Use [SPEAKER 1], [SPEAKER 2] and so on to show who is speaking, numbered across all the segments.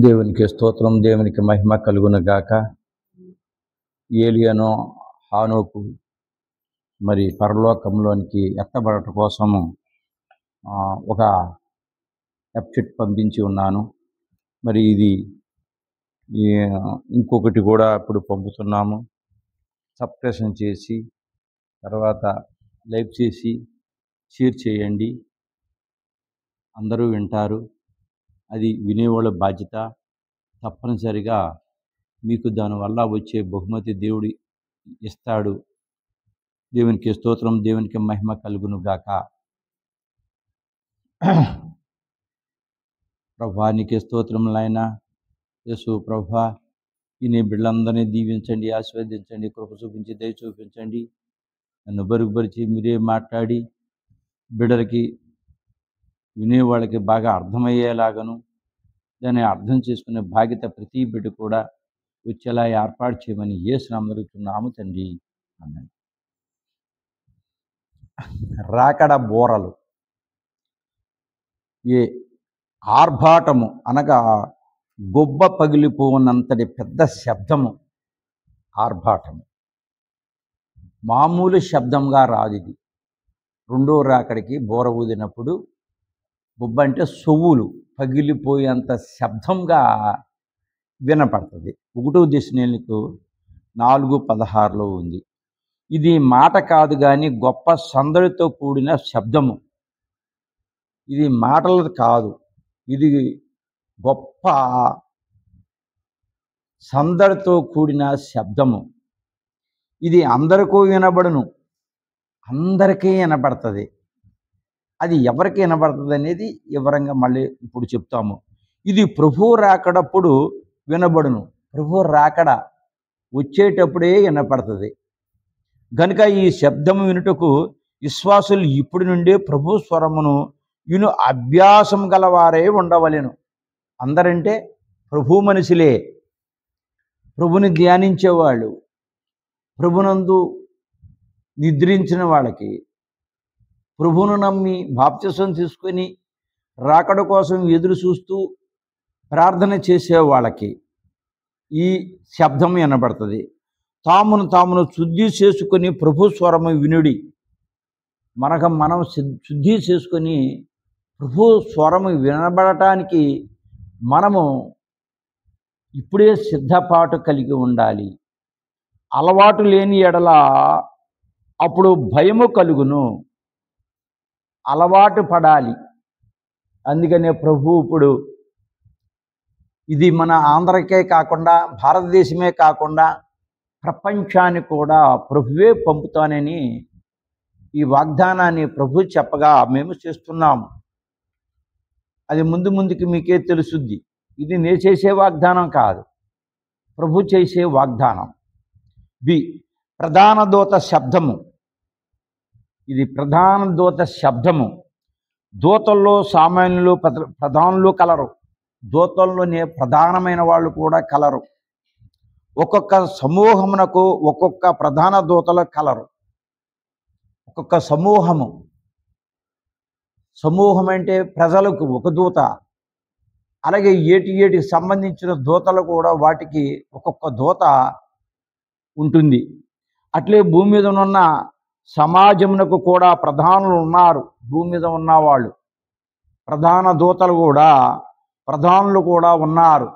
[SPEAKER 1] దేవునికి స్తోత్రం, దేవునికి మహిమ కలుగును గాక. ఏలియాను హానోకు మరి పరలోకంలోనికి ఎత్తబడట కోసము ఒక ఎఫ్చిట్ పంపించి ఉన్నాను. మరి ఇది ఇంకొకటి కూడా ఇప్పుడు పంపుతున్నాము. సబ్స్క్రిప్షన్ చేసి తర్వాత లైక్ చేసి షేర్ చేయండి. అందరూ వింటారు. అది వినేవాళ్ళ బాధ్యత. తప్పనిసరిగా మీకు దానివల్ల వచ్చే బహుమతి దేవుడు ఇస్తాడు. దేవునికి స్తోత్రం, దేవునికి మహిమ కలుగును గాక. ప్రభా నీకే స్తోత్రములైనా యేసు ప్రభా, ఈ నీ బిడ్డలందరినీ దీవించండి, ఆశీర్వదించండి, కృప చూపించి దయ చూపించండి. నన్ను బరుగుపరిచి మీరే మాట్లాడి బిడ్డలకి వినేవాళ్ళకి బాగా అర్థమయ్యేలాగను దాన్ని అర్థం చేసుకునే బాధ్యత ప్రతి బిడ్డ కూడా వచ్చేలా ఏర్పాటు చేయమని యేసునామమున అడుగుతున్నాము తండ్రి. ఆమేన్. రాకడ బోరలు. ఏ ఆర్భాటము అనగా గొబ్బ పగిలిపోనంతటి పెద్ద శబ్దము. ఆర్భాటము మామూలు శబ్దంగా రాదు. ఇది రెండో రాకడికి బోర ఊదినప్పుడు గొబ్బ అంటే సొవ్వులు పగిలిపోయేంత శబ్దంగా వినపడుతుంది. 1 దశలోనికైలు 4:16 ఉంది. ఇది మాట కాదు కానీ గొప్ప సందడితో కూడిన శబ్దము. ఇది మాటలు కాదు, ఇది గొప్ప సందడితో కూడిన శబ్దము. ఇది అందరికీ వినబడును, అందరికీ వినపడుతుంది. అది ఎవరికి వినపడుతుంది అనేది వివరంగా మళ్ళీ ఇప్పుడు చెప్తాము. ఇది ప్రభు రాకడప్పుడు వినబడును. ప్రభు రాకడ వచ్చేటప్పుడే వినపడుతుంది. గనుక ఈ శబ్దము వినుటకు విశ్వాసులు ఇప్పటి నుండే ప్రభు స్వరమును విను అభ్యాసం గలవారే ఉండవలెను. అందరంటే ప్రభు మనుషులే, ప్రభుని ధ్యానించేవాళ్ళు, ప్రభునందు నిద్రించిన వాళ్ళకి, ప్రభువును నమ్మి బాప్తిసం తీసుకొని రాకడ కోసం ఎదురు చూస్తూ ప్రార్థన చేసే వాళ్ళకి ఈ శబ్దం వినబడుతుంది. తామును శుద్ధి చేసుకొని ప్రభు స్వరము వినుడి. మనం శుద్ధి చేసుకొని ప్రభు స్వరము వినబడటానికి మనము ఇప్పుడే సిద్ధపాటు కలిగి ఉండాలి. అలవాటు లేని ఎడల అప్పుడు భయము కలుగును. అలవాటు పడాలి. అందుకనే ప్రభు ఇప్పుడు ఇది మన ఆంధ్రకే కాకుండా భారతదేశమే కాకుండా ప్రపంచానికి కూడా ప్రభువే పంపుతానని ఈ వాగ్దానాన్ని ప్రభు చెప్పగా మేము చేస్తున్నాము. అది ముందుకి మీకే తెలుసుద్ది. ఇది నేను చేసే వాగ్దానం కాదు, ప్రభు చేసే వాగ్దానం. ప్రధాన దూత శబ్దము. ఇది ప్రధాన దూత శబ్దము. దూతల్లో సామాన్యులు ప్రధానులు కలరు. దూతల్లోనే ప్రధానమైన వాళ్ళు కూడా కలరు. ఒక్కొక్క సమూహమునకు ఒక్కొక్క ప్రధాన దూతలు కలరు. ఒక్కొక్క సమూహం అంటే ప్రజలకు ఒక దూత. అలాగే ఏటికి సంబంధించిన దూతలు కూడా వాటికి ఒక్కొక్క దూత ఉంటుంది. అట్లే భూమి మీద ఉన్న సమాజమునకు కూడా ప్రధానులు ఉన్నారు. భూమి మీద ఉన్నవాళ్ళు ప్రధాన దూతలు కూడా, ప్రధానులు కూడా ఉన్నారు.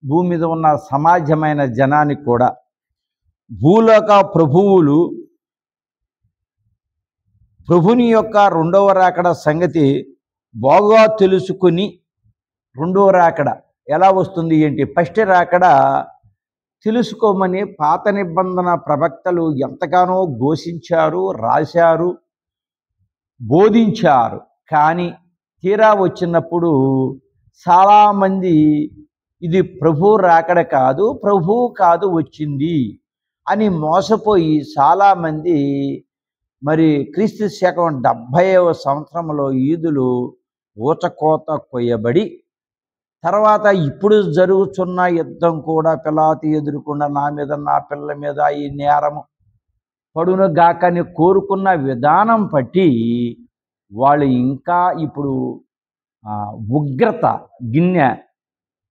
[SPEAKER 1] భూమి మీద ఉన్న సమాజమైన జనానికి కూడా. భూలోక ప్రభువులు ప్రభుని యొక్క రెండవ రాకడ సంగతి బాగా తెలుసుకుని, రెండవ రాకడ ఎలా వస్తుంది ఏంటి, ఫస్ట్ రాకడ తెలుసుకోమని పాత నిబంధన ప్రవక్తలు ఎంతగానో ఘోషించారు, రాశారు, బోధించారు. కానీ తీరా వచ్చినప్పుడు చాలామంది ఇది ప్రభు రాకడ కాదు, ప్రభువు కాదు వచ్చింది అని మోసపోయి చాలామంది మరి క్రీస్తు శకం 70వ సంవత్సరంలో ఈదులు ఊచకోత కొయ్యబడి, తర్వాత ఇప్పుడు జరుగుతున్న యుద్ధం కూడా పిలాతు ఎదుర్కొన్న నా మీద నా పిల్లల మీద ఈ నేరము పడును గాకని కోరుకున్న విధానం పట్టి వాళ్ళు ఇంకా ఇప్పుడు ఉగ్రత గిన్నె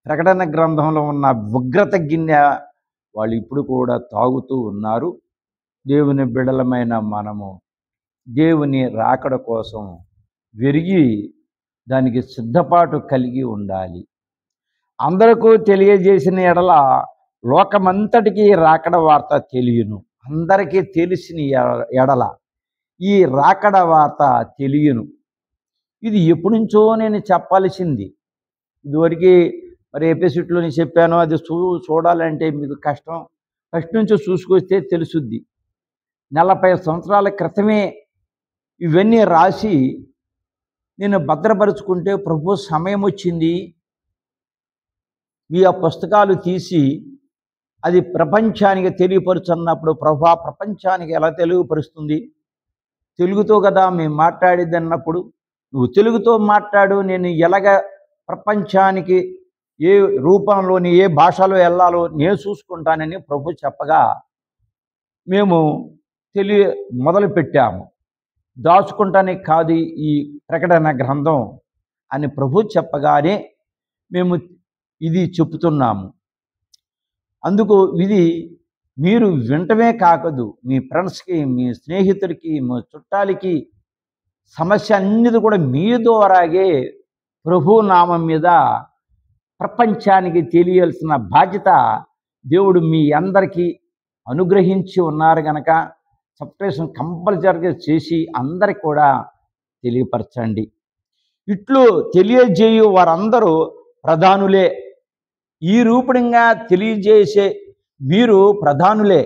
[SPEAKER 1] ప్రకటన గ్రంథంలో ఉన్న ఉగ్రత గిన్నె వాళ్ళు ఇప్పుడు కూడా తాగుతూ ఉన్నారు. దేవుని బిడలమైన మనము దేవుని రాకడ కోసం విరిగి దానికి సిద్ధపాటు కలిగి ఉండాలి. అందరికీ తెలియజేసిన ఎడల లోకమంతటికీ రాకడ వార్త తెలియను. అందరికీ తెలిసిన ఎడల ఈ రాకడ వార్త తెలియను. ఇది ఎప్పటి నుంచో నేను చెప్పాల్సింది. ఇదివరకు మరి ఎపిసోడ్లోని చెప్పాను. అది చూడాలంటే మీకు కష్టం. ఫస్ట్ నుంచి చూసుకొస్తే తెలుసుద్ది. 40 సంవత్సరాల క్రితమే ఇవన్నీ రాసి నేను భద్రపరుచుకుంటే ప్రభు సమయం వచ్చింది. ఈ పుస్తకాలు తీసి అది ప్రపంచానికి తెలియపరుచున్నప్పుడు ప్రభు ప్రపంచానికి ఎలా తెలియపరుస్తుంది? తెలుగుతో కదా మేము మాట్లాడేది అన్నప్పుడు నువ్వు తెలుగుతో మాట్లాడు, నేను ఎలాగ ప్రపంచానికి ఏ రూపంలోని ఏ భాషలో వెళ్ళాలో నేను చూసుకుంటానని ప్రభు చెప్పగా మేము మొదలుపెట్టాము. దాచుకుంటానికి కాదు ఈ ప్రకటన గ్రంథం అని ప్రభు చెప్పగానే మేము ఇది చెప్తున్నాము. అందుకు ఇది మీరు వింటమే కాకదు, మీ ఫ్రెండ్స్కి, మీ స్నేహితుడికి, మీ చుట్టాలకి సమస్య అన్నిది కూడా మీ ద్వారాగే ప్రభు నామం మీద ప్రపంచానికి తెలియాల్సిన బాధ్యత దేవుడు మీ అందరికీ అనుగ్రహించి ఉన్నారు కనుక సబ్స్క్రిప్షన్ కంపల్సరీగా చేసి అందరికి కూడా తెలియపరచండి. ఇట్లు తెలియజేయు వారందరూ ప్రధానులే. ఈ రూపంగా తెలియజేసే మీరు ప్రధానులే.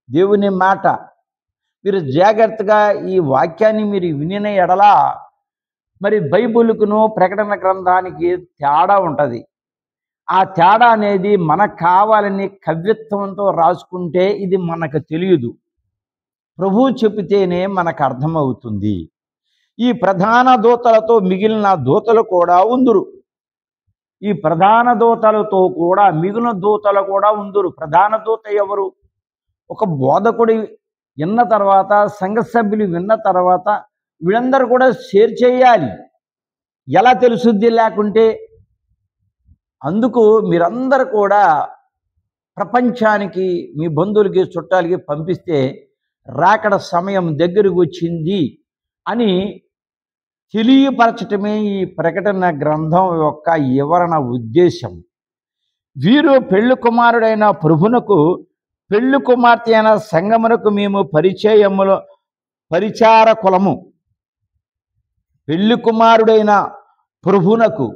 [SPEAKER 1] దేవుని మాట మీరు జాగ్రత్తగా ఈ వాక్యాన్ని మీరు వినిన ఎడల మరి బైబిల్కును ప్రకటన గ్రంథానికి తేడా ఉంటుంది. ఆ తేడా అనేది మనకు కావాలని కవ్యత్వంతో రాసుకుంటే ఇది మనకు తెలియదు. ప్రభువు చెబితేనే మనకు అర్థమవుతుంది. ఈ ప్రధాన దూతలతో మిగిలిన దూతలు కూడా ఉందురు. ఈ ప్రధాన దూతలతో కూడా మిగిలిన దూతలు కూడా ఉందురు. ప్రధాన దూత ఎవరు? ఒక బోధకుడు విన్న తర్వాత, సంఘ సభ్యులు విన్న తర్వాత వీళ్ళందరూ కూడా షేర్ చేయాలి. ఎలా తెలుసుద్ది లేకుంటే? అందుకు మీరందరూ కూడా ప్రపంచానికి, మీ బంధువులకి, చుట్టాలకి పంపిస్తే రాకడ సమయం దగ్గరకు వచ్చింది అని తెలియపరచటమే ఈ ప్రకటన గ్రంథం యొక్క వివరణ ఉద్దేశం. వీరు పెళ్లి కుమారుడైన ప్రభునకు, పెళ్లి కుమార్తె అయిన సంగమునకు మేము పరిచారకులము. పెళ్లి కుమారుడైన ప్రభునకు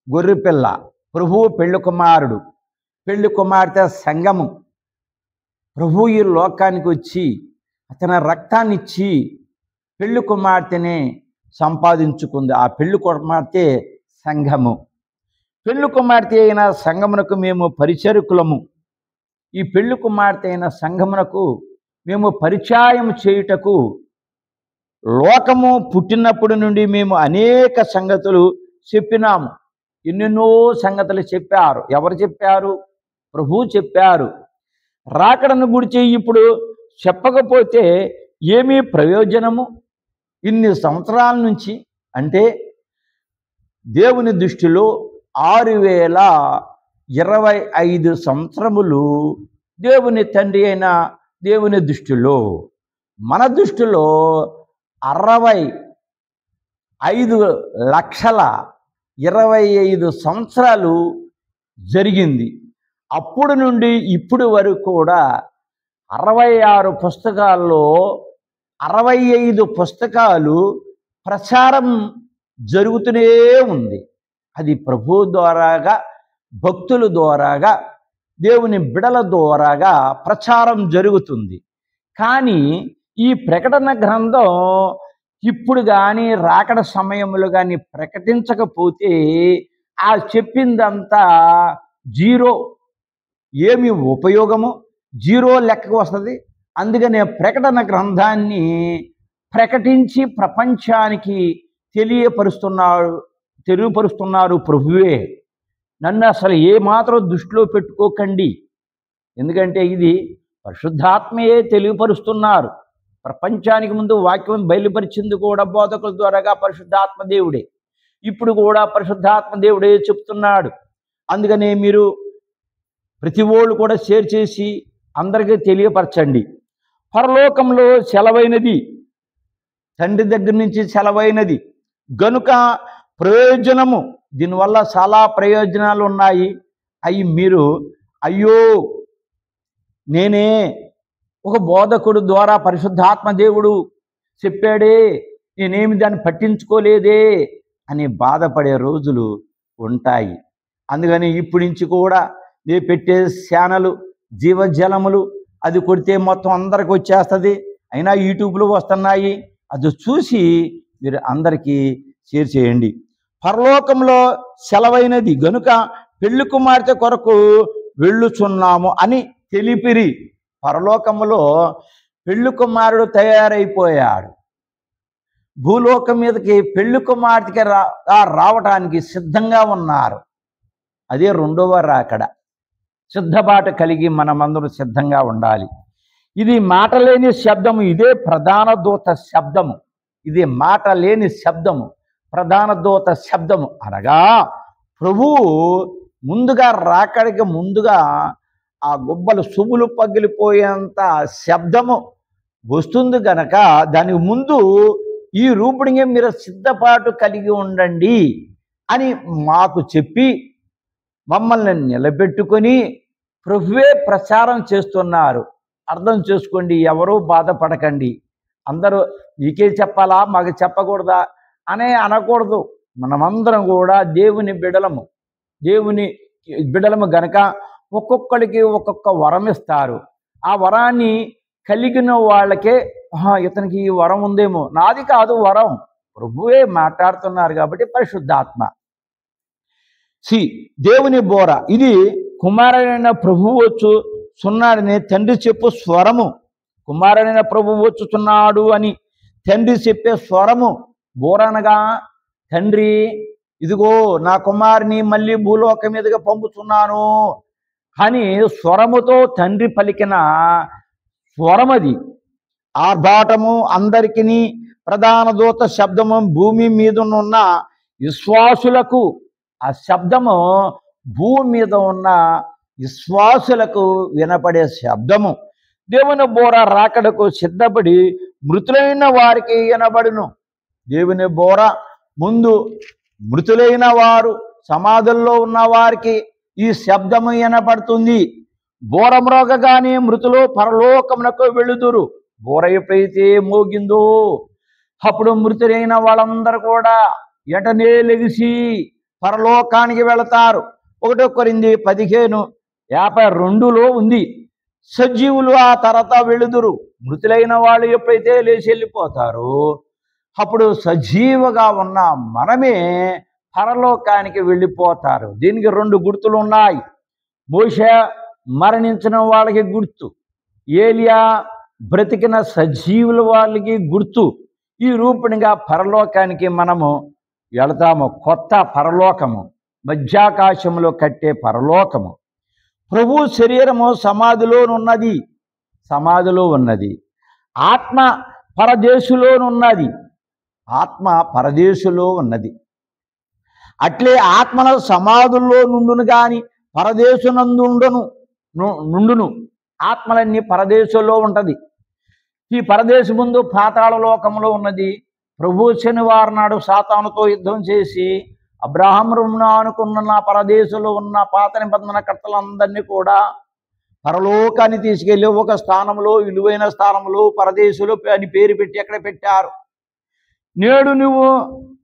[SPEAKER 1] గొర్రెపిల్ల, ప్రభువు పెళ్లి కుమారుడు, పెళ్లి కుమార్తె సంఘము. ప్రభు ఈ లోకానికి వచ్చి అతని రక్తాన్ని ఇచ్చి పెళ్లి కుమార్తెని సంపాదించుకుంది. ఆ పెళ్లి కుమార్తె సంఘము. పెళ్లి కుమార్తె అయిన సంఘమునకు మేము పరిచారకులము. ఈ పెళ్లి కుమార్తె అయిన సంఘమునకు మేము పరిచయం చేయుటకు లోకము పుట్టినప్పటి నుండి మేము అనేక సంగతులు చెప్పినాము. ఎన్నెన్నో సంగతులు చెప్పారు. ఎవరు చెప్పారు? ప్రభు చెప్పారు. రాకడను గురించి ఇప్పుడు చెప్పకపోతే ఏమీ ప్రయోజనము? ఇన్ని సంవత్సరాల నుంచి, అంటే దేవుని దృష్టిలో 6025 సంవత్సరములు దేవుని తండ్రి అయిన దేవుని దృష్టిలో, మన దృష్టిలో 65,25,000 సంవత్సరాలు జరిగింది. అప్పుడు నుండి ఇప్పుడు వరకు కూడా 66 పుస్తకాల్లో 65 పుస్తకాలు ప్రచారం జరుగుతూనే ఉంది. అది ప్రభు ద్వారాగా, భక్తుల ద్వారాగా, దేవుని బిడల ద్వారాగా ప్రచారం జరుగుతుంది. కానీ ఈ ప్రకటన గ్రంథం ఇప్పుడు కానీ రాకడ సమయంలో కానీ ప్రకటించకపోతే ఆ చెప్పిందంతా జీరో. ఏమి ఉపయోగము? జీరో లెక్కకు వస్తుంది. అందుకనే ప్రకటన గ్రంథాన్ని ప్రకటించి ప్రపంచానికి తెలియపరుస్తున్నారు ప్రభువే. నన్ను అసలు ఏమాత్రం దృష్టిలో పెట్టుకోకండి. ఎందుకంటే ఇది పరిశుద్ధాత్మయే తెలియపరుస్తున్నారు. ప్రపంచానికి ముందు వాక్యం బయలుపరిచింది కూడా బోధకుల ద్వారాగా పరిశుద్ధాత్మ దేవుడే. ఇప్పుడు కూడా పరిశుద్ధాత్మ దేవుడే చెప్తున్నాడు. అందుకని మీరు ప్రతి ఒళ్ళు కూడా షేర్ చేసి అందరికీ తెలియపరచండి. పరలోకంలో సెలవైనది, తండ్రి దగ్గర నుంచి సెలవైనది గనుక ప్రయోజనము, దీనివల్ల చాలా ప్రయోజనాలు ఉన్నాయి. అవి మీరు అయ్యో నేనే ఒక బోధకుడు ద్వారా పరిశుద్ధాత్మ దేవుడు చెప్పాడే, నేనేమి దాన్ని పట్టించుకోలేదే అని బాధపడే రోజులు ఉంటాయి. అందుకని ఇప్పటి నుంచి కూడా నేను పెట్టే ఛానలు జీవజలములు అది కొడితే మొత్తం అందరికి వచ్చేస్తుంది. అయినా యూట్యూబ్లో వస్తున్నాయి, అది చూసి మీరు అందరికీ షేర్ చేయండి. పరలోకంలో సెలవైనది గనుక పెళ్లి కుమార్తె కొరకు వెళ్ళుచున్నాము అని తెలిపిరి. పరలోకములో పెళ్లి కుమారుడు తయారైపోయాడు. భూలోకం మీదకి పెళ్లి కుమార్తెకి రావటానికి సిద్ధంగా ఉన్నారు. అదే రెండవ రాకడ. సిద్ధపాటు కలిగి మనమందరం సిద్ధంగా ఉండాలి. ఇది మాట లేని శబ్దము, ఇదే ప్రధాన దూత శబ్దము. ఇది మాట లేని శబ్దము, ప్రధాన దూత శబ్దము అనగా ప్రభువు ముందుగా రాకడికి ముందుగా ఆ గుబ్బలు సుబులు పగిలిపోయేంత శబ్దము వస్తుంది గనక దానికి ముందు ఈ రూపుడిగా మీరు సిద్ధపాటు కలిగి ఉండండి అని మాకు చెప్పి మమ్మల్ని నిలబెట్టుకొని ప్రభువే ప్రచారం చేస్తున్నారు. అర్థం చేసుకోండి, ఎవరూ బాధపడకండి. అందరూ నీకే చెప్పాలా మాకు చెప్పకూడదా అనే అనకూడదు. మనమందరం కూడా దేవుని బిడలము గనక ఒక్కొక్కడికి ఒక్కొక్క వరం ఇస్తారు. ఆ వరాన్ని కలిగిన వాళ్ళకే ఇతనికి ఈ వరం ఉందేమో, నాది కాదు వరం, ప్రభువే మాట్లాడుతున్నారు కాబట్టి పరిశుద్ధాత్మ. దేవుని బోర, ఇది కుమారుడైన ప్రభువు వచ్చుచున్నాడని తండ్రి చెప్పు స్వరము. కుమారుడైన ప్రభువు వచ్చుచున్నాడు అని తండ్రి చెప్పే స్వరము. బోర అనగా తండ్రి ఇదిగో నా కుమారుని మళ్ళీ భూలోకం మీదుగా పంపుతున్నాను అని స్వరముతో తండ్రి పలికిన స్వరమది. ఆర్భాటము అందరికీ ప్రధాన దూత శబ్దము భూమి మీద ఉన్న విశ్వాసులకు. ఆ శబ్దము భూమి మీద ఉన్న విశ్వాసులకు వినపడే శబ్దము. దేవుని బోర రాకడకు సిద్ధపడి మృతులైన వారికి వినబడును. దేవుని బోర ముందు మృతులైన వారు సమాధుల్లో ఉన్న వారికి ఈ శబ్దము వినపడుతుంది. బోర మ్రోగగానే మృతులు పరలోకమునకు వెళ్ళుదురు. బోర ఎప్పుడైతే మోగిందో అప్పుడు మృతులైన వాళ్ళందరూ కూడా వెంటనే లెగిసి పరలోకానికి వెళతారు. 1 కొరింథీ 15:52లో ఉంది. సజీవులు ఆ తర్వాత వెళుదురు. మృతులైన వాళ్ళు ఎప్పుడైతే లేచి వెళ్ళిపోతారో అప్పుడు సజీవగా ఉన్న మనమే పరలోకానికి వెళ్ళిపోతారు. దీనికి 2 గుర్తులు ఉన్నాయి. మోషే మరణించిన వాళ్ళకి గుర్తు, ఏలియా బ్రతికిన సజీవుల వాళ్ళకి గుర్తు. ఈ రూపంగా పరలోకానికి మనము వెళతాము. కొత్త పరలోకము, మధ్యాకాశంలో కట్టే పరలోకము. ప్రభు శరీరము సమాధిలో ఉన్నది. ఆత్మ పరదేశులో ఉన్నది. అట్లే ఆత్మల సమాధుల్లో నుండును గాని పరదేశునందుండును. ఆత్మలన్నీ పరదేశంలో ఉంటది. ఈ పరదేశం ముందు పాతాళ లోకంలో ఉన్నది. ప్రభు శనివారం నాడు సాతానుతో యుద్ధం చేసి అబ్రాహామును అనుకున్న పరదేశంలో ఉన్న పాత నిబంధన కర్తలందరినీ కూడా పరలోకాన్ని తీసుకెళ్ళి ఒక స్థానంలో, విలువైన స్థానంలో పరదేశంలో అని పేరు పెట్టి ఎక్కడ పెట్టారు. నేడు నువ్వు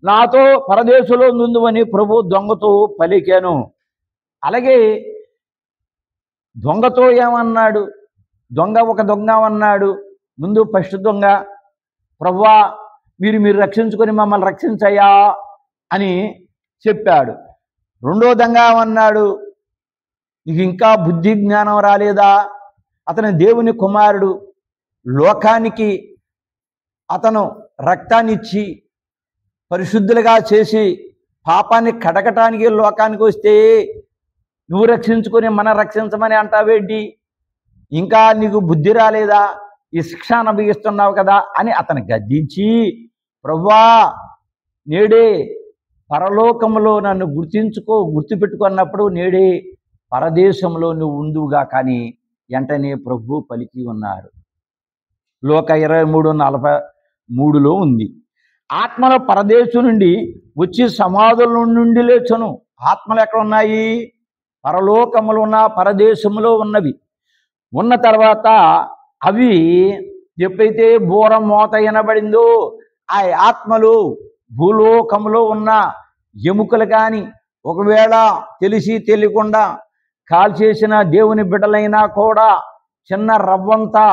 [SPEAKER 1] నాతో పరదేశంలో నుందువని ప్రభు దొంగతో పలికాను. అలాగే దొంగతో ఏమన్నాడు? ఒక దొంగ అన్నాడు. ముందు ఫస్ట్ దొంగ, ప్రభువా మీరు రక్షించుకొని మమ్మల్ని రక్షించయ్యా అని చెప్పాడు. రెండో దొంగ అన్నాడు, నీకు ఇంకా బుద్ధి జ్ఞానం రాలేదా? అతను దేవుని కుమారుడు, లోకానికి అతను రక్తాన్నిచ్చి పరిశుద్ధులుగా చేసి పాపాన్ని కడగటానికి లోకానికి వస్తే నువ్వు రక్షించుకొని మన రక్షించమని అంటావేంటి? ఇంకా నీకు బుద్ధి రాలేదా? ఈ శిక్ష అనుభవిస్తున్నావు కదా అని అతను గద్దించి, ప్రభువా నేడే పరలోకములో నన్ను గుర్తుపెట్టుకున్నప్పుడు నేడే పరదేశంలో నువ్వు ఉండుగా కానీ వెంటనే ప్రభు పలికి ఉన్నారు. లోక 23:43లో ఉంది. ఆత్మల పరదేశం నుండి వచ్చి సమాధుల నుండి లేచును. ఆత్మలు ఎక్కడ ఉన్నాయి? పరలోకములు ఉన్న పరదేశంలో ఉన్నవి. ఉన్న తర్వాత అవి ఎప్పుడైతే బూర మోత వినబడిందో ఆ ఆత్మలు భూలోకములో ఉన్న ఎముకలు కానీ ఒకవేళ తెలిసి తెలియకుండా కాల్చేసిన దేవుని బిడ్డలైనా కూడా చిన్న రవ్వంతా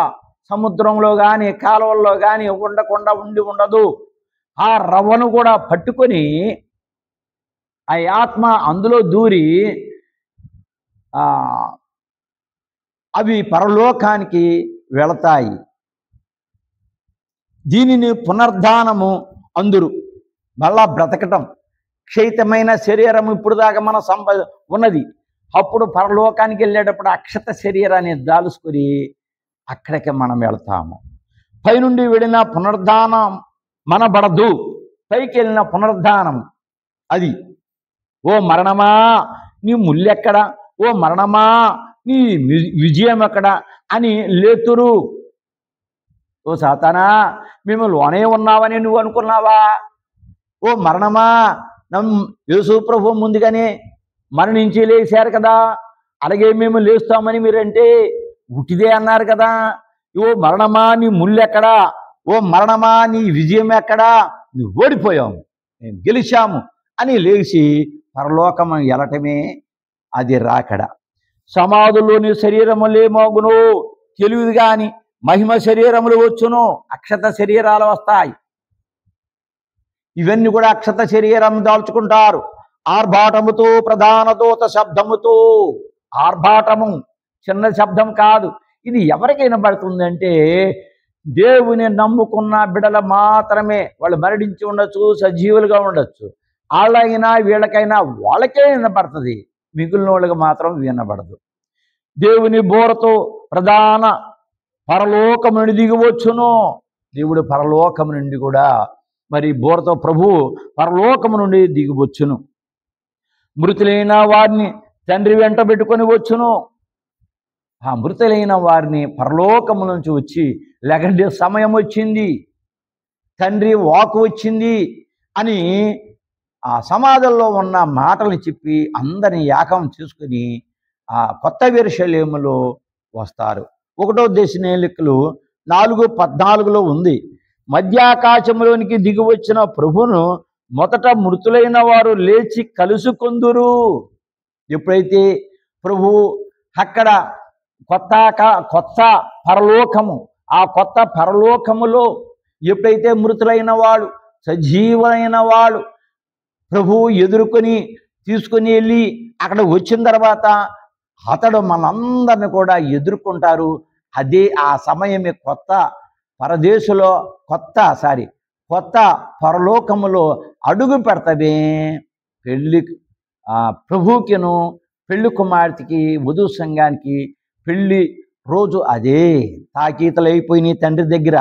[SPEAKER 1] సముద్రంలో కానీ కాలువల్లో కానీ ఉండకుండా ఉండదు. ఆ రవ్వను కూడా పట్టుకొని ఆ ఆత్మ అందులో దూరి అవి పరలోకానికి వెళతాయి. దీనిని పునర్ధానము అందురు. మళ్ళా బ్రతకటం. క్షయితమైన శరీరం ఇప్పుడు దాకా మన ఉన్నది. అప్పుడు పరలోకానికి వెళ్ళేటప్పుడు అక్షత శరీరాన్ని దాల్చుకొని అక్కడికి మనం వెళ్తాము. పైనుండి వెళ్ళిన పునర్ధానం మనబడదు. పైకి వెళ్ళిన పునర్ధానం అది. ఓ మరణమా నీ ముల్లెక్కడ? ఓ మరణమా నీ విజయం ఎక్కడ అని లేతురు. ఓ సాతానా మేము లోనే ఉన్నావని నువ్వు అనుకున్నావా? ఓ మరణమా యేసు ప్రభు ముందుగానే మరణించి లేచారు కదా, అలాగే మేము లేస్తామని మీరంటే ఉట్టిదే అన్నారు కదా. ఓ మరణమా నీ ముల్లెక్కడా? ఓ మరణమా నీ విజయం ఎక్కడా? నువ్వు ఓడిపోయాము, మేము గెలిచాము అని లేచి పరలోకము వెళ్ళటమే అది రాకడ. సమాధుల్లోని శరీరములేమోగును తెలియదు కానీ మహిమ శరీరములు వచ్చును. అక్షత శరీరాలు వస్తాయి. ఇవన్నీ కూడా అక్షత శరీరం దాల్చుకుంటారు. ఆర్భాటముతో ప్రధాన దూత శబ్దముతో. ఆర్భాటము చిన్న శబ్దం కాదు. ఇది ఎవరికి వినబడుతుందంటే దేవుని నమ్ముకున్న బిడల మాత్రమే. వాళ్ళు మరణించి ఉండొచ్చు, సజీవులుగా ఉండొచ్చు. వాళ్ళైనా వీళ్ళకైనా వాళ్ళకే వినపడుతుంది, మిగిలిన వాళ్ళకి మాత్రం వినబడదు. దేవుని బోరతో ప్రధాన పరలోకము నుండి దిగివచ్చును. దేవుడు పరలోకము నుండి కూడా మరి బోరతో ప్రభు పరలోకము నుండి దిగివచ్చును. మృతులైన వారిని తండ్రి వెంట పెట్టుకొని వచ్చును. ఆ మృతులైన వారిని పరలోకము నుంచి వచ్చి లేకంటే సమయం వచ్చింది, తండ్రి వాకు వచ్చింది అని ఆ సమాధుల్లో ఉన్న మాటల్ని చెప్పి అందరిని ఏకం చేసుకుని ఆ కొత్త యెరూషలేములో వస్తారు. 1వ దశలోనికలు 4:14లో ఉంది. మధ్యాకాశంలోనికి దిగి వచ్చిన ప్రభును మొదట మృతులైన వారు లేచి కలుసుకొందురు. ఎప్పుడైతే ప్రభు అక్కడ కొత్త పరలోకము, ఆ కొత్త పరలోకములో ఎప్పుడైతే మృతులైన వాడు సజీవమైన వాడు ప్రభువు ఎదుర్కొని తీసుకొని వెళ్ళి అక్కడ వచ్చిన తర్వాత అతడు మనందరిని కూడా ఎదుర్కొంటారు. అదే ఆ సమయమే కొత్త పరలోకములో అడుగు పెడతామే. ప్రభువుకిను పెళ్లి కుమార్తెకి వధు సంఘానికి పెళ్లి రోజు అదే. తాకీతలు అయిపోయినాయి తండ్రి దగ్గర,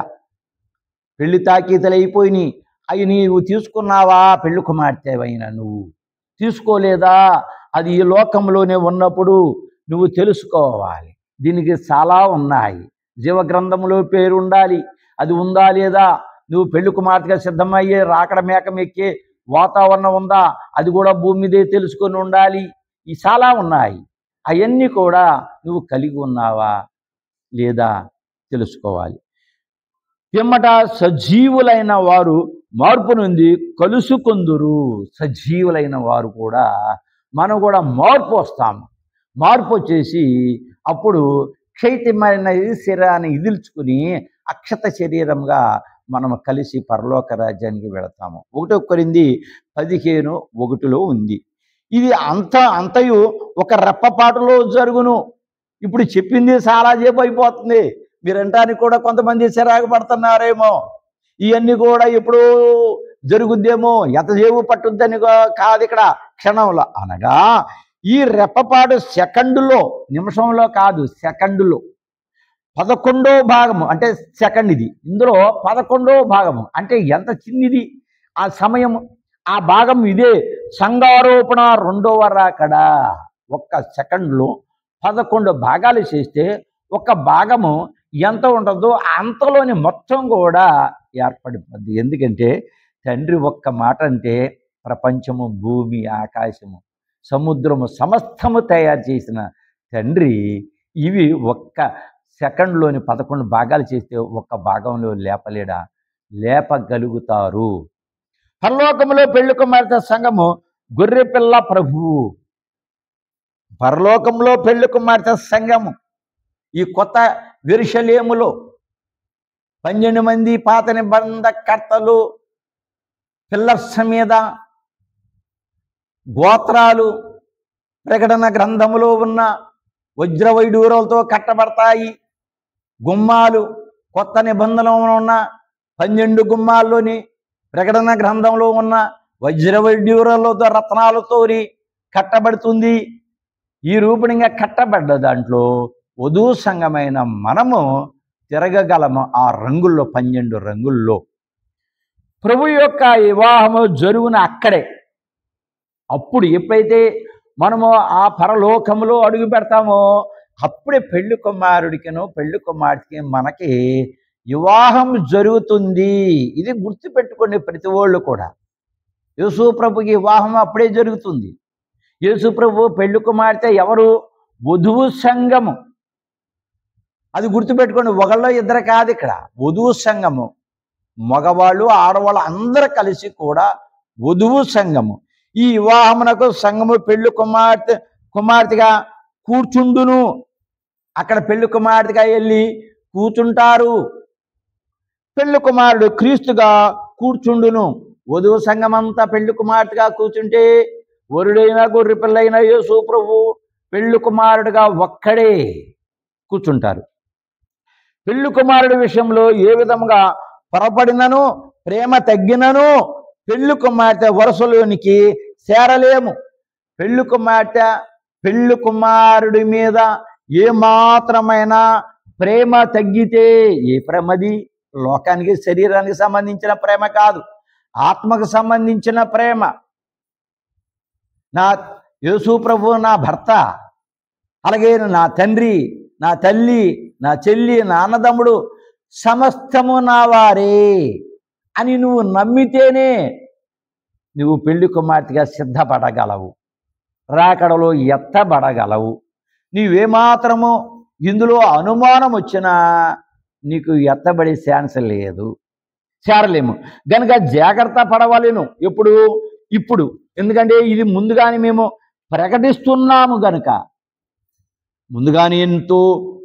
[SPEAKER 1] పెళ్లి తాకీతలు అయిపోయినాయి. అవి నీవు తీసుకున్నావా? పెళ్లి కుమార్తె అయినా నువ్వు తీసుకోలేదా? అది ఈ లోకంలోనే ఉన్నప్పుడు నువ్వు తెలుసుకోవాలి. దీనికి చాలా ఉన్నాయి. జీవగ్రంథంలో పేరు ఉండాలి. అది ఉందా లేదా? నువ్వు పెళ్లి కుమార్తెగా సిద్ధమయ్యే రాకడ మేకం ఎక్కే వాతావరణం ఉందా? అది కూడా భూమి మీదే తెలుసుకొని ఉండాలి. ఈ చాలా ఉన్నాయి. అవన్నీ కూడా నువ్వు కలిగి ఉన్నావా లేదా తెలుసుకోవాలి. పిమ్మట సజీవులైన వారు మార్పు నుండి కలుసుకొందురు. సజీవులైన వారు కూడా మనం కూడా మార్పు వస్తాము. మార్పు వచ్చేసి అప్పుడు క్షయితమైన శరీరాన్ని ఇదిల్చుకుని అక్షత శరీరంగా మనం కలిసి పరలోక రాజ్యానికి వెళతాము. 1 కొరింథీ 15:1లో ఉంది. ఇది అంతయు ఒక రెప్పపాటులో జరుగును. ఇప్పుడు చెప్పింది చాలా సేపు అయిపోతుంది. మీరంటానికి కూడా కొంతమంది చిరాకు పడుతున్నారేమో. ఇవన్నీ కూడా ఎప్పుడు జరుగుద్దేమో, ఎంతసేపు పట్టుద్దని కాదు ఇక్కడ, క్షణంలో. అనగా ఈ రెప్పపాటు సెకండులో, నిమిషంలో కాదు, సెకండులో 11వ భాగము అంటే సెకండ్ ఇది. ఇందులో 11వ భాగము అంటే ఎంత చిన్నిది ఆ సమయము. ఆ భాగం ఇదే. సంఘారోపణ రెండవ రాకడ. ఒక్క సెకండ్లో 11 భాగాలు చేస్తే ఒక భాగము ఎంత ఉంటుందో అంతలోని మొత్తం కూడా ఏర్పడిపోద్ది. ఎందుకంటే తండ్రి ఒక్క మాట అంటే ప్రపంచము, భూమి, ఆకాశము, సముద్రము సమస్తము తయారు చేసిన తండ్రి ఇవి ఒక్క సెకండ్లోని 11 భాగాలు చేస్తే ఒక్క భాగంలో లేపలేడా? లేపగలుగుతారు. పరలోకములో పెళ్లి కుమార్తె సంఘము గొర్రెపిల్ల ప్రభువు. పరలోకంలో పెళ్లి కుమార్తె సంఘము ఈ కొత్త యెరూషలేములో 12 మంది పాత నిబంధన కర్తలు, పిల్లర్స్ మీద గోత్రాలు ప్రకటన గ్రంథములో ఉన్న వజ్రవైడూరాలతో కట్టబడతాయి. గుమ్మాలు కొత్త నిబంధనలో ఉన్న 12 గుమ్మాల్లోని ప్రకటన గ్రంథంలో ఉన్న వజ్రవైడూరాలతో రత్నాలతోని కట్టబడుతుంది. ఈ రూపంగా కట్టబడ్డ దాంట్లో వధువు సంఘమైన మనము తిరగగలము. ఆ రంగుల్లో 12 రంగుల్లో ప్రభు యొక్క వివాహము జరుగున అక్కడే. అప్పుడు ఎప్పుడైతే మనము ఆ పరలోకములో అడుగు పెడతామో అప్పుడే పెళ్లి కుమారుడికిను పెళ్లి కుమార్తెకి మనకి వివాహం జరుగుతుంది. ఇది గుర్తుపెట్టుకోండి ప్రతి వాళ్ళు కూడా. యేసు ప్రభుకి వివాహం అప్పుడే జరుగుతుంది. యేసు ప్రభు పెళ్లి కుమార్తె ఎవరు? వధువు సంఘము. అది గుర్తుపెట్టుకోండి. ఒకళ్ళో ఇద్దరు కాదు ఇక్కడ. వధువు సంఘము. మగవాళ్ళు ఆడవాళ్ళు అందరూ కలిసి కూడా వధువు సంఘము. ఈ వివాహమునకు సంఘము పెళ్లి కుమార్తెగా కూర్చుండును. అక్కడ పెళ్లి కుమార్తెగా వెళ్ళి కూర్చుంటారు. పెళ్లి కుమారుడు క్రీస్తుగా కూర్చుండును. వధువు సంఘమంతా పెళ్లి కుమార్తెగా కూర్చుంటే వరుడైన గొర్రె పిల్లైన యేసు ప్రభు పెళ్లి కుమారుడుగా ఒక్కడే కూర్చుంటారు. పెళ్లి కుమారుడి విషయంలో ఏ విధంగా పొరపడినను ప్రేమ తగ్గినను పెళ్లి కుమార్తె వరుసలోనికి చేరలేము. పెళ్లి కుమార్తె పెళ్లి కుమారుడి మీద ఏమాత్రమైన ప్రేమ తగ్గితే, ఏ ప్రేమది? లోకానికి శరీరానికి సంబంధించిన ప్రేమ కాదు, ఆత్మకు సంబంధించిన ప్రేమ. నా యేసు ప్రభు నా భర్త, అలాగే నా తండ్రి, నా తల్లి, నా చెల్లి, నా అన్నదమ్ముడు సమస్తము నా వారే అని నువ్వు నమ్మితేనే నువ్వు పెళ్లి కుమార్తెగా సిద్ధపడగలవు, రాకడలో ఎత్తబడగలవు. నీవేమాత్రము ఇందులో అనుమానం వచ్చినా నీకు ఎత్తబడే ఛాన్స్ లేదు, చేరలేము. గనుక జాగ్రత్త పడవలెను. ఇప్పుడు ఎందుకంటే ఇది ముందుగానే మేము ప్రకటిస్తున్నాము గనుక. ముందుగానే ఎంతో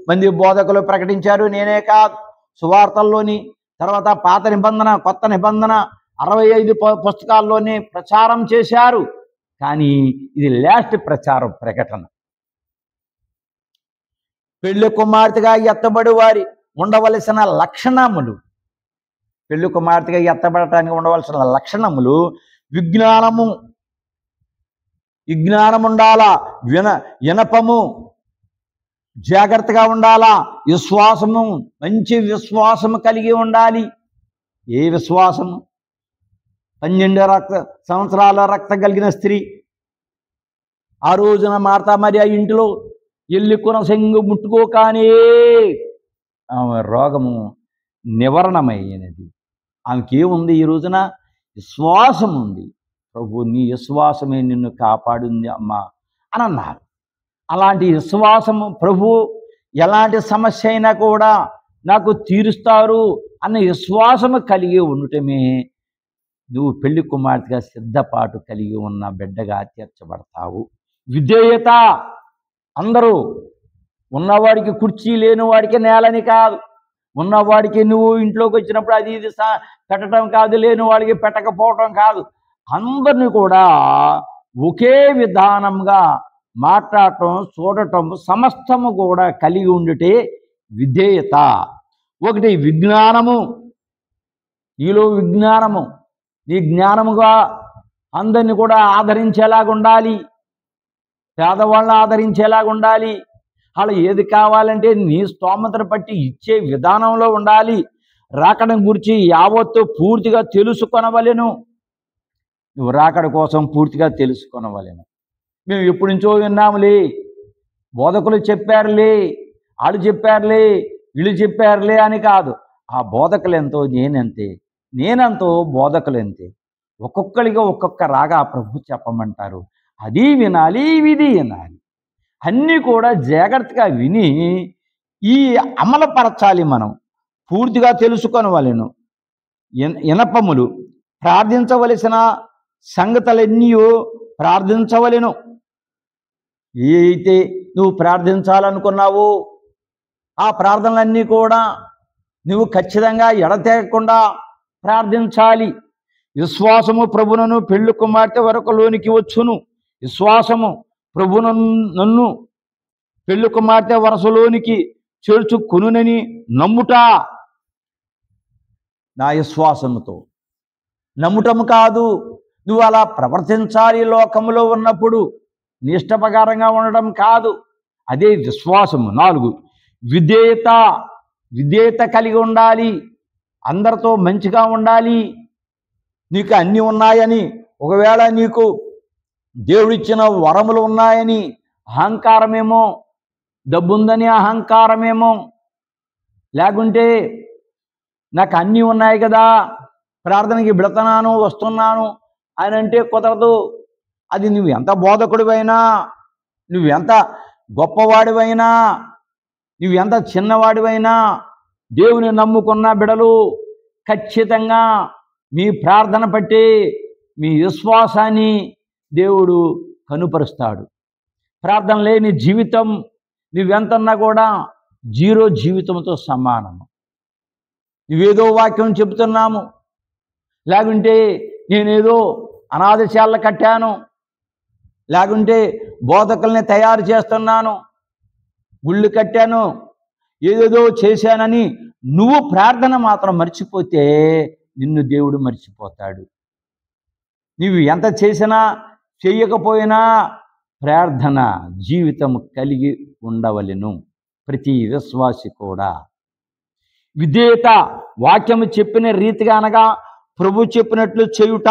[SPEAKER 1] మంది బోధకులు ప్రకటించారు, నేనే కాదు. సువార్తల్లోని, తర్వాత పాత నిబంధన, కొత్త నిబంధన 65 పుస్తకాల్లోనే ప్రచారం చేశారు. కానీ ఇది లాస్ట్ ప్రచారం, ప్రకటన. పెళ్లి కుమార్తెగా ఎత్తబడి వారి ఉండవలసిన లక్షణములు, పెళ్లి కుమార్తెగా ఎత్తబడటానికి ఉండవలసిన లక్షణములు: విజ్ఞానము ఉండాలా, వినపము, జాగ్రత్తగా ఉండాలా, విశ్వాసము, మంచి విశ్వాసము కలిగి ఉండాలి. ఏ విశ్వాసము? 12 సంవత్సరాల రక్తం కలిగిన స్త్రీ ఆ రోజున మార్తా మరి ఆ ఇంటిలో ఎల్లి కొనసెంగు ముట్టుకోకానే ఆమె రోగము నివారణమైనది. ఆమెకేముంది? ఈ రోజున విశ్వాసం ఉంది. ప్రభు నీ విశ్వాసమే నిన్ను కాపాడింది అమ్మా అని అన్నారు. అలాంటి విశ్వాసము, ప్రభు ఎలాంటి సమస్య అయినా కూడా నాకు తీరుస్తారు అన్న విశ్వాసము కలిగి ఉండటమే నువ్వు పెళ్లి కుమార్తెగా సిద్ధపాటు కలిగి ఉన్న బిడ్డగా తీర్చబడతావు. విధేయత. అందరూ ఉన్నవాడికి కుర్చీ, లేని వాడికి నేలని కాదు. ఉన్నవాడికి నువ్వు ఇంట్లోకి వచ్చినప్పుడు అది ఇది పెట్టడం కాదు, లేని వాడికి పెట్టకపోవటం కాదు. అందరినీ కూడా ఒకే విధానంగా మాట్లాడటం, చూడటం, సమస్తము కూడా కలిగి ఉండుటే విధేయత. ఒకటి విజ్ఞానము. నీలో విజ్ఞానము, నీ జ్ఞానముగా అందరినీ కూడా ఆదరించేలాగా ఉండాలి, పేదవాళ్ళని ఆదరించేలాగా ఉండాలి. అలా ఏది కావాలంటే నీ స్తోమతను బట్టి ఇచ్చే విధానంలో ఉండాలి. రాకడం గురించి యావత్తు పూర్తిగా తెలుసుకొనవలెను. నువ్వు రాకడ కోసం పూర్తిగా తెలుసుకొనవలెను. మేము ఎప్పటి నుంచో విన్నాములే, బోధకులు చెప్పారులే, వాళ్ళు చెప్పారులే, వీళ్ళు చెప్పారులే అని కాదు. ఆ బోధకులు ఎంతో నేనంతే, నేనంతో బోధకులు ఎంతే. ఒక్కొక్కరిగా ఒక్కొక్క రాగా ప్రభు చెప్పమంటారు. అది వినాలి, ఇది వినాలి. అన్నీ కూడా జాగ్రత్తగా విని ఈ అమలుపరచాలి. మనం పూర్తిగా తెలుసుకొనవలెను. వినపములు ప్రార్థించవలసిన సంగతులన్నీ ప్రార్థించవలెను. ఏ అయితే నువ్వు ప్రార్థించాలనుకున్నావో ఆ ప్రార్థనలన్నీ కూడా నువ్వు ఖచ్చితంగా ఎడతెగకుండా ప్రార్థించాలి. విశ్వాసము ప్రభునను పెళ్లి కుమార్తె వరకు లోనికి వచ్చును. విశ్వాసము ప్రభునన్ను పెళ్లి కుమార్తె వరసలోనికి చేర్చుకొనునని నమ్ముట. నా విశ్వాసముతో నమ్ముటము కాదు, నువ్వు అలా ప్రవర్తించాలి. లోకములో ఉన్నప్పుడు నిష్ఠప్రకారంగా ఉండడం కాదు, అదే విశ్వాసము. 4 విధేయత. విధేయత కలిగి ఉండాలి. అందరితో మంచిగా ఉండాలి. నీకు అన్నీ ఉన్నాయని, ఒకవేళ నీకు దేవుడిచ్చిన వరములు ఉన్నాయని అహంకారమేమో, డబ్బుందని అహంకారమేమో, లేకుంటే నాకు అన్నీ ఉన్నాయి కదా, ప్రార్థనకి వెళుతున్నాను వస్తున్నాను అని అంటే కుదరదు. అది నువ్వు ఎంత బోధకుడివైనా, నువ్వెంత గొప్పవాడివైనా, నువ్వెంత చిన్నవాడివైనా, దేవుని నమ్ముకున్న బిడలు ఖచ్చితంగా మీ ప్రార్థన బట్టి మీ విశ్వాసాన్ని దేవుడు కనుపరుస్తాడు. ప్రార్థన లేని జీవితం నువ్వెంతన్నా కూడా జీరో జీవితంతో సమానము. నువ్వేదో వాక్యం చెబుతున్నాము, లేకుంటే నేనేదో అనాథశాల కట్టాను, లేకుంటే బోధకుల్ని తయారు చేస్తున్నాను, గుళ్ళు కట్టాను, ఏదేదో చేశానని నువ్వు ప్రార్థన మాత్రం మర్చిపోతే నిన్ను దేవుడు మర్చిపోతాడు. నువ్వు ఎంత చేసినా చేయకపోయినా ప్రార్థన జీవితం కలిగి ఉండవలెను ప్రతి విశ్వాసి కూడా. విధేయత. వాక్యము చెప్పిన రీతిగా అనగా ప్రభు చెప్పినట్లు చేయుట.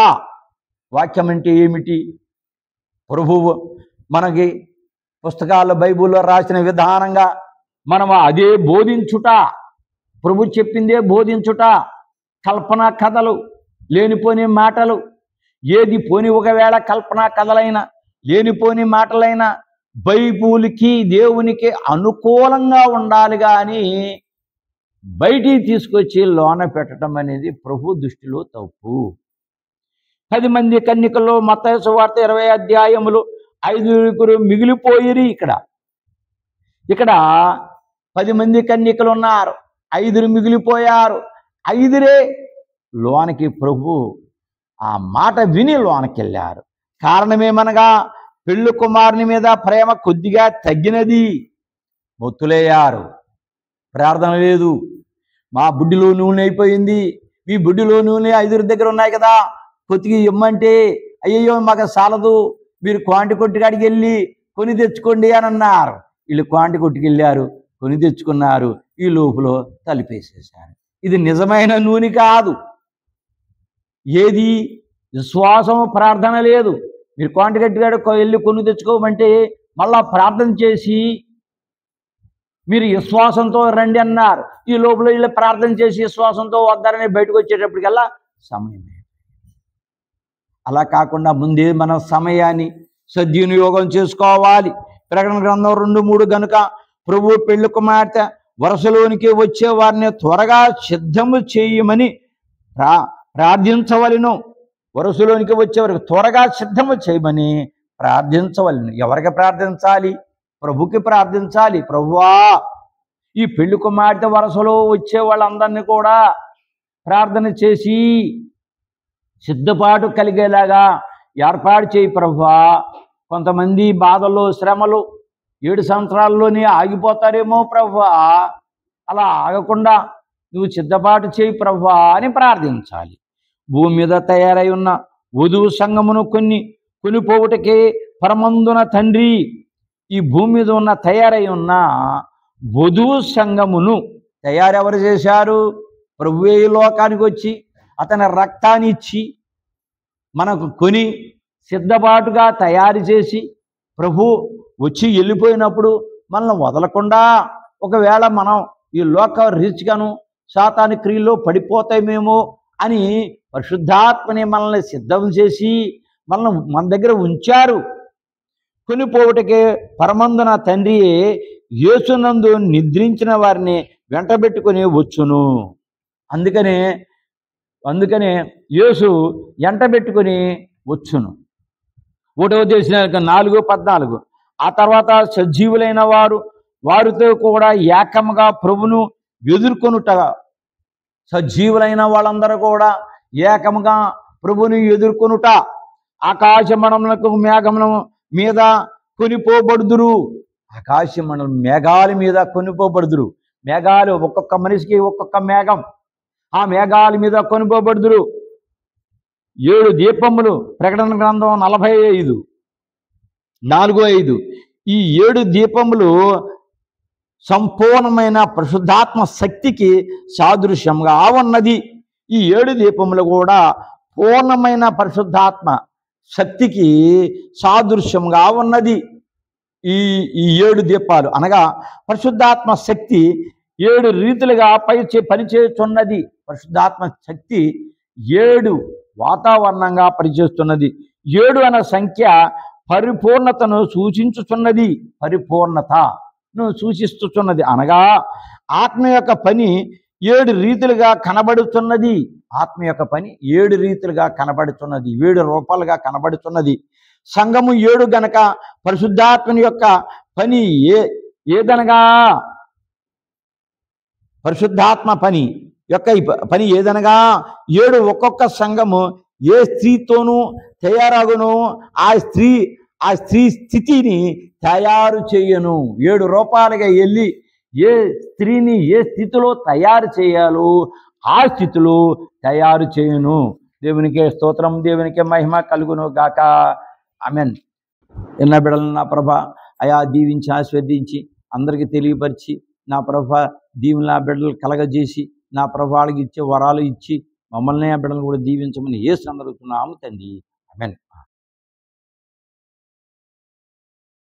[SPEAKER 1] వాక్యం అంటే ఏమిటి? ప్రభువు మనకి పుస్తకాల్లో బైబిల్లో రాసిన విధానంగా మనం అదే బోధించుట. ప్రభు చెప్పిందే బోధించుట. కల్పనా కథలు, లేనిపోని మాటలు, ఏది పోని ఒకవేళ కల్పనా కథలైనా లేనిపోని మాటలైనా బైబిల్కి దేవునికి అనుకూలంగా ఉండాలి కానీ బయటికి తీసుకొచ్చి లోన పెట్టడం అనేది ప్రభు దృష్టిలో తప్పు. 10 మంది కన్యకల్లో మత్తయి సువార్త 20 అధ్యాయములు 5 మిగిలిపోయిరి. ఇక్కడ 10 మంది కన్యకలు ఉన్నారు, 5 మిగిలిపోయారు. 5 లోనికి ప్రభు ఆ మాట విని లోనకి వెళ్ళారు. కారణమేమనగా పెళ్లి కుమారుని మీద ప్రేమ కొద్దిగా తగ్గినది, మొత్తులయ్యారు. ప్రార్థన లేదు. మా బుడ్డిలో నూనె అయిపోయింది, మీ బుడ్డిలో నూనె 5 దగ్గర ఉన్నాయి కదా, కొద్దిగా ఇమ్మంటే అయ్యయ్యో మాకు చాలదు, మీరు క్వాంటి కొట్టుకాడికి వెళ్ళి కొని తెచ్చుకోండి అని అన్నారు. వీళ్ళు క్వాంటి కొట్టుకు వెళ్ళారు, కొని తెచ్చుకున్నారు. ఈ లోపల తలిపేసేశారు. ఇది నిజమైన నూనె కాదు. ఏది విశ్వాసం, ప్రార్థన లేదు. మీరు క్వాంటి కట్టుకాడు వెళ్ళి కొని తెచ్చుకోమంటే మళ్ళా ప్రార్థన చేసి మీరు విశ్వాసంతో రండి అన్నారు. ఈ లోపల వీళ్ళు ప్రార్థన చేసి విశ్వాసంతో వద్దారని బయటకు వచ్చేటప్పటికల్లా సమయం. అలా కాకుండా ముందే మన సమయాన్ని సద్వినియోగం చేసుకోవాలి. ప్రకటన గ్రంథం 2:3 గనుక ప్రభు పెళ్లి కుమార్తె వరసలోనికి వచ్చే వారిని త్వరగా సిద్ధము చేయమని ప్రార్థించవలెను. వరసలోనికి వచ్చేవారికి త్వరగా సిద్ధము చేయమని ప్రార్థించవలెను. ఎవరికి ప్రార్థించాలి? ప్రభుకి ప్రార్థించాలి. ప్రభువా, ఈ పెళ్లి కుమార్తె వరసలో వచ్చే వాళ్ళందరినీ కూడా ప్రార్థన చేసి సిద్ధపాటు కలిగేలాగా ఏర్పాటు చేయి ప్రభువా. కొంతమంది బాధలు, శ్రమలు 7 సంవత్సరాల్లోనే ఆగిపోతారేమో ప్రభువా, అలా ఆగకుండా నువ్వు సిద్ధపాటు చేయి ప్రభువా అని ప్రార్థించాలి. భూమి మీద తయారై ఉన్న వధువు సంఘమును కొనిపోవుటకే పరమందున తండ్రి ఈ భూమి మీద ఉన్న తయారై ఉన్న వధువు సంఘమును తయారెవరు చేశారు? ప్రభువే లోకానికి వచ్చి అతని రక్తాన్ని ఇచ్చి మనకు కొని సిద్ధపాటుగా తయారు చేసి ప్రభు వచ్చి వెళ్ళిపోయినప్పుడు మనల్ని వదలకుండా ఒకవేళ మనం ఈ లోక రీచ్గాను సాతాను క్రియల్లో పడిపోతామేమో అని పరిశుద్ధాత్మని మనల్ని సిద్ధం చేసి మనల్ని మన దగ్గర ఉంచారు. కొనిపోవటకే పరమందున తండ్రి యేసునందు నిద్రించిన వారిని వెంటబెట్టుకొని వచ్చును. అందుకనే యేసు వెంటబెట్టుకొని వచ్చును. 1వ దేశం 4:14. ఆ తర్వాత సజీవులైన వారితో కూడా ఏకముగా ప్రభును ఎదుర్కొనుట. సజీవులైన వాళ్ళందరూ కూడా ఏకముగా ప్రభుని ఎదుర్కొనుట. ఆకాశమండలములకు మేఘముల మీద కొనిపోబడుదురు. ఆకాశమండలం మేఘాల మీద కొనిపోబడుదురు. మేఘాలు ఒక్కొక్క మనిషికి ఒక్కొక్క మేఘం. ఆ మేఘాల మీద కొనిపోబడుదురు. 7 దీపములు ప్రకటన గ్రంథం 45:4-5. ఈ 7 దీపములు సంపూర్ణమైన పరిశుద్ధాత్మ శక్తికి సాదృశ్యంగా ఉన్నది. ఈ 7 దీపములు కూడా పూర్ణమైన పరిశుద్ధాత్మ శక్తికి సాదృశ్యంగా ఉన్నది. ఈ 7 దీపాలు అనగా పరిశుద్ధాత్మ శక్తి 7 రీతులుగా పనిచేస్తున్నది. పరిశుద్ధాత్మ శక్తి 7 వాతావరణంగా పనిచేస్తున్నది. 7 అనే సంఖ్య పరిపూర్ణతను సూచించుతున్నది. పరిపూర్ణతను సూచిస్తున్నది అనగా ఆత్మ యొక్క పని 7 రీతులుగా కనబడుతున్నది. ఆత్మ యొక్క పని 7 రీతులుగా కనబడుతున్నది. 7 రూపాలుగా కనబడుతున్నది. సంఘము 7 గనక పరిశుద్ధాత్మని యొక్క పని ఏదనగా పరిశుద్ధాత్మ పని యొక్క పని ఏదనగా 7 ఒక్కొక్క సంఘము ఏ స్త్రీతోనూ తయారగును ఆ స్త్రీ స్థితిని తయారు చేయను. 7 రూపాలుగా వెళ్ళి ఏ స్త్రీని ఏ స్థితిలో తయారు చేయాలో ఆ స్థితిలో తయారు చేయను. దేవునికే స్తోత్రం, దేవునికే మహిమ కలుగును గాక. ఆమేన్. ఎన్న బిడ్డలను నా ప్రభ అయా దీవించి ఆశీర్వదించి అందరికీ తెలియపరిచి నా ప్రభ దీవుని నా బిడ్డలు కలగజేసి నా ప్రభ వాళ్ళకి ఇచ్చే వరాలు ఇచ్చి మమ్మల్ని ఆ బిడ్డలు కూడా దీవించమని యేసు అడుగుతున్నాము తండ్రి. ఆమేన్.